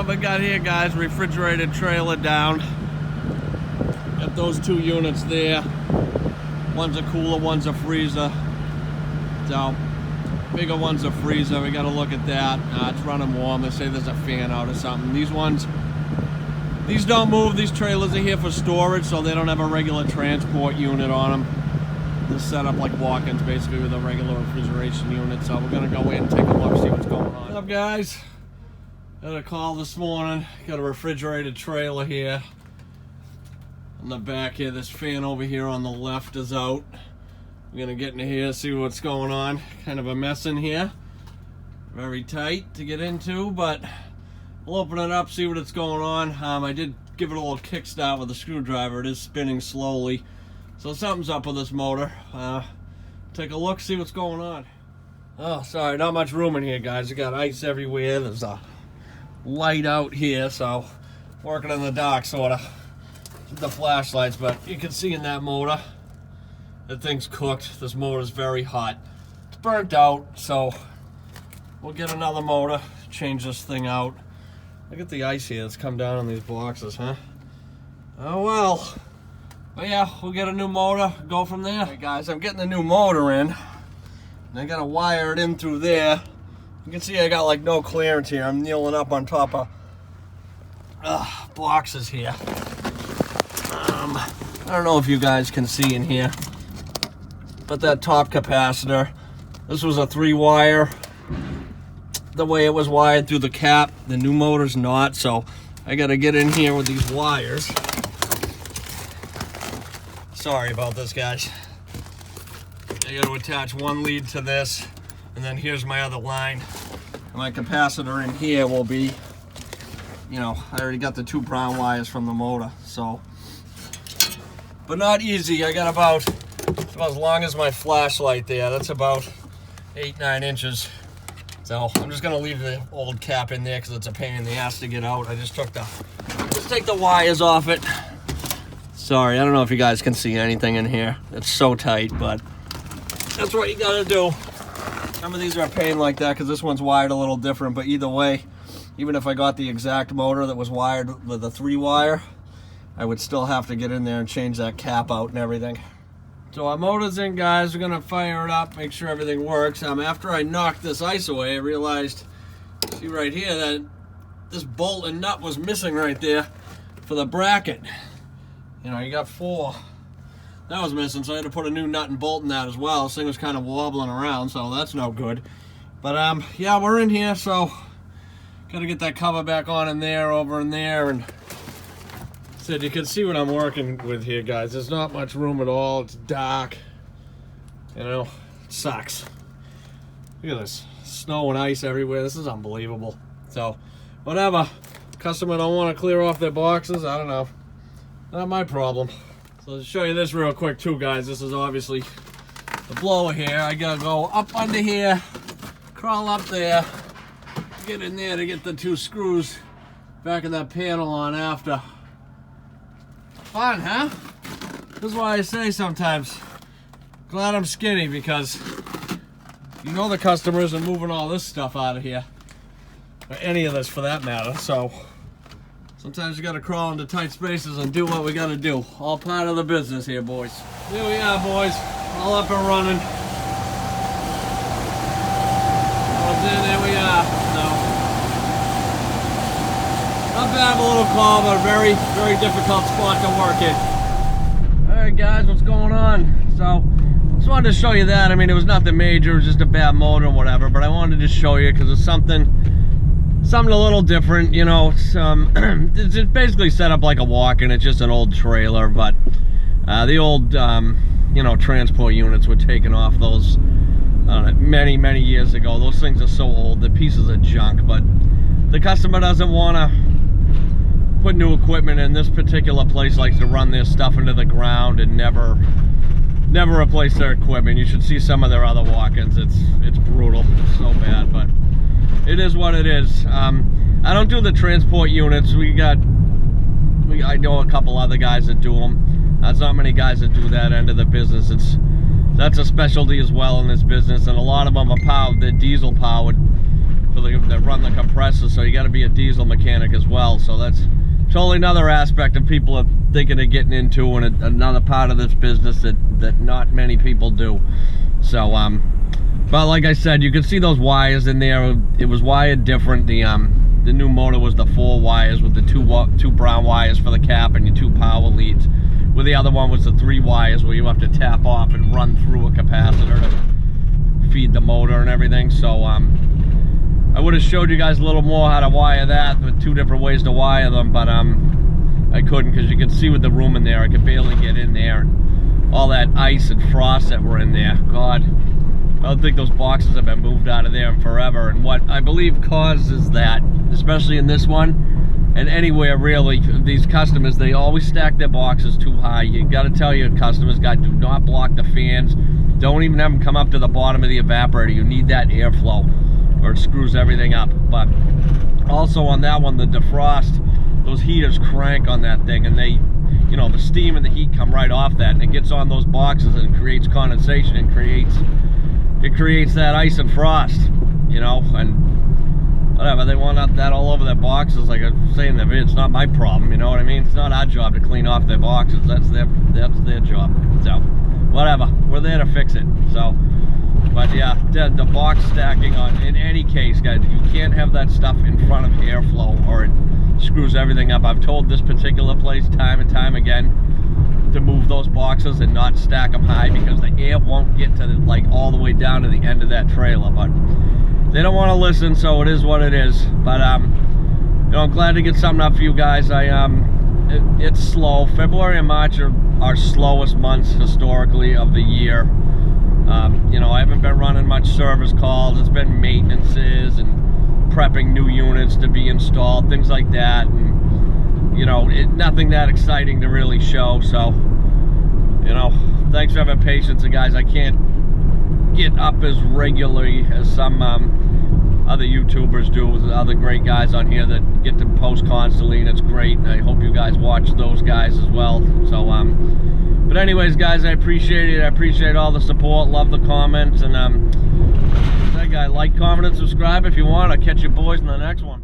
what we got here, guys. Refrigerated trailer down. Got those two units there. One's a cooler, one's a freezer. So, bigger one's a freezer. We gotta look at that. It's running warm. They say there's a fan out or something. These don't move. These trailers are here for storage, so they don't have a regular transport unit on them. They're set up like walk-ins, basically, with a regular refrigeration unit. So we're gonna go in, take a look, see what's going on. What's up, guys? Got a call this morning. Got a refrigerated trailer here. On the back here, this fan over here on the left is out. We're gonna get in here, see what's going on. Kind of a mess in here. Very tight to get into, but we'll open it up, see what it's going on. I did give it a little kickstart with a screwdriver. It is spinning slowly. So something's up with this motor. Take a look, see what's going on. Oh, sorry, not much room in here, guys. You got ice everywhere. There's a light out here, so working in the dark, sort of. The flashlights, but you can see in that motor, that thing's cooked. This motor's very hot. It's burnt out, so we'll get another motor, change this thing out. Look at the ice here that's come down on these boxes, huh? Oh well. But yeah, we'll get a new motor, go from there. Hey guys, I'm getting the new motor in. And I gotta wire it in through there. You can see I got like no clearance here. I'm kneeling up on top of boxes here. I don't know if you guys can see in here, but that top capacitor, this was a 3-wire. The way it was wired through the cap, the new motor's not, so I gotta get in here with these wires. Sorry about this, guys. I gotta attach one lead to this, and then here's my other line. And my capacitor in here will be, you know, I already got the 2 brown wires from the motor, so. But not easy. I got about as long as my flashlight there. That's about 8-9 inches. So I'm just gonna leave the old cap in there because it's a pain in the ass to get out. I just take the wires off it. Sorry, I don't know if you guys can see anything in here. It's so tight, but that's what you gotta do. Some of these are a pain like that because this one's wired a little different, but either way, even if I got the exact motor that was wired with a 3-wire, I would still have to get in there and change that cap out and everything. So our motor's in, guys. We're gonna fire it up, make sure everything works. After I knocked this ice away, I realized, see right here, that this bolt and nut was missing right there for the bracket. You know, you got 4. That was missing, so I had to put a new nut and bolt in that as well. This thing was kind of wobbling around, so that's no good. But yeah, we're in here, so gotta get that cover back on in there, over in there, and so you can see what I'm working with here, guys. There's not much room at all. It's dark. You know, it sucks. Look at this. Snow and ice everywhere. This is unbelievable. So, whatever. Customer don't want to clear off their boxes. I don't know. Not my problem. So to show you this real quick too, guys. This is obviously the blower here. I gotta go up under here, crawl up there, get in there to get the 2 screws back in that panel on after. Fun, huh? This is why I say sometimes, glad I'm skinny, because you know the customers are moving all this stuff out of here. Or any of this for that matter, so sometimes you gotta crawl into tight spaces and do what we gotta do. All part of the business here, boys. Here we are, boys. All up and running. There we are. So, not bad of a little call, but a very, very difficult spot to work in. Alright guys, what's going on? So, just wanted to show you that. I mean, it was nothing major, it was just a bad motor or whatever, but I wanted to just show you because it's something a little different, you know. It's basically set up like a walk-in. It's just an old trailer, but the old, you know, transport units were taken off those many years ago. Those things are so old, the pieces of junk, but the customer doesn't want to put new equipment in. This particular place likes to run their stuff into the ground and never replace their equipment. You should see some of their other walk-ins. It's brutal. It's so bad, but it is what it is. I don't do the transport units. I know a couple other guys that do them. There's not many guys that do that end of the business. That's a specialty as well in this business, and a lot of them are diesel powered that run the compressors, so you got to be a diesel mechanic as well. So that's totally another aspect of people are thinking of getting into, and another part of this business that not many people do. So but like I said, you can see those wires in there. It was wired different. The new motor was the 4 wires with the two brown wires for the cap and your 2 power leads, where the other one was the 3 wires where you have to tap off and run through a capacitor to feed the motor and everything. So I would have showed you guys a little more how to wire that with 2 different ways to wire them, but I couldn't, because you can see with the room in there, I could barely get in there, and all that ice and frost that were in there. God, I don't think those boxes have been moved out of there in forever. And what I believe causes that, especially in this one and anywhere really, these customers, they always stack their boxes too high. You got to tell your customers, do not block the fans. Don't even have them come up to the bottom of the evaporator. You need that airflow, or it screws everything up. But also on that one, the defrost, those heaters crank on that thing, and they, you know, the steam and the heat come right off that, and it gets on those boxes and creates condensation and creates that ice and frost, you know. And whatever, they want that all over their boxes. Like I'm saying, it's not my problem, you know what I mean? It's not our job to clean off their boxes. That's their job. So whatever, we're there to fix it. So, but yeah, the box stacking in any case, guys, you can't have that stuff in front of airflow, or it screws everything up. I've told this particular place time and time again to move those boxes and not stack them high, because the air won't get to like all the way down to the end of that trailer. But they don't want to listen, so it is what it is. But you know, I'm glad to get something up for you guys. It's slow. February and March are our slowest months historically of the year. You know, I haven't been running much service calls. It's been maintenances and prepping new units to be installed, things like that. And you know, nothing that exciting to really show. So, you know, thanks for having patience, guys. I can't get up as regularly as some other YouTubers do, with other great guys on here that get to post constantly, and it's great. And I hope you guys watch those guys as well. So, but anyways, guys, I appreciate it. I appreciate all the support. Love the comments, and that guy, like, comment, and subscribe if you want. I'll catch you boys in the next one.